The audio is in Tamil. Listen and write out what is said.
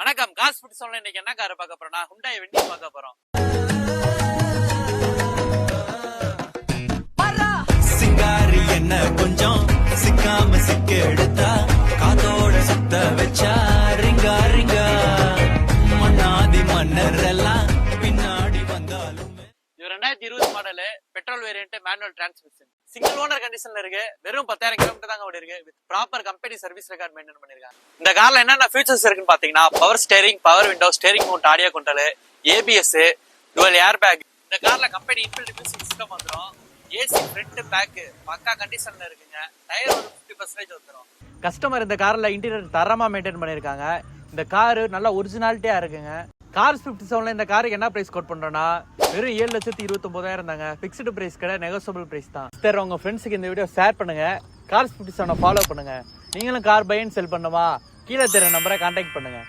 வணக்கம். காசு பிடிச்ச சொல்ல இன்னைக்கு என்ன காரை பார்க்க போறோம்னா ஹுண்டாய் வெண்டி பார்க்க போறோம். சிங்காரி என்ன கொஞ்சம் சிக்காம சிக்க எடுத்தா காதோட சுத்த வச்சா ரிங்கா ரிங்கா மன்னாதி மன்னர் எல்லாம் பின்னாடி வந்தாலும். இது 2020 model, petrol variant, manual transmission, single owner கண்டிஷன்ல இருக்கு. வெறும் 10,000 கிலோமீட்டர் தாங்க ஓடி இருக்கு. With proper company service record maintain பண்ணிருக்காங்க. இந்த கார்ல என்னென்ன ஃபீச்சர்ஸ் இருக்குன்னு பாத்தீங்கன்னா, power steering, power window, steering mount audio control, ABS, twelve air bag. இந்த கார்ல கம்பெனி இன்பில்ட் மியூசிக் சிஸ்டம் வந்துடும். ஏசி ஃப்ரண்ட் பேக் பக்கா கண்டிஷன்ல இருக்குங்க. டயர் ஒரு 50% வந்துடும். கஸ்டமர் இந்த கார்ல இன்டீரியர் தரமா மெயின்டைன் பண்ணிருக்காங்க. இந்த கார் நல்லா ஒரிஜினாலிட்டியா இருக்குங்க. கார் 57ல இந்த காருக்கு என்ன பிரைஸ் கோட் பண்றோம்னா வெறும் 7,29,000 தாங்க. பிக்ஸ்டு பிரைஸ் கிடையாது, நெகோசியபிள் பிரைஸ் தான். சார் உங்க ஃப்ரெண்ட்ஸுக்கு இந்த வீடியோ ஷேர் பண்ணுங்க. கார் 57 ஃபாலோ பண்ணுங்க. நீங்களும் கார் பை அண்ட் செல் பண்ணுமா? கீழே தெரிய நம்பரை கான்டாக்ட் பண்ணுங்க.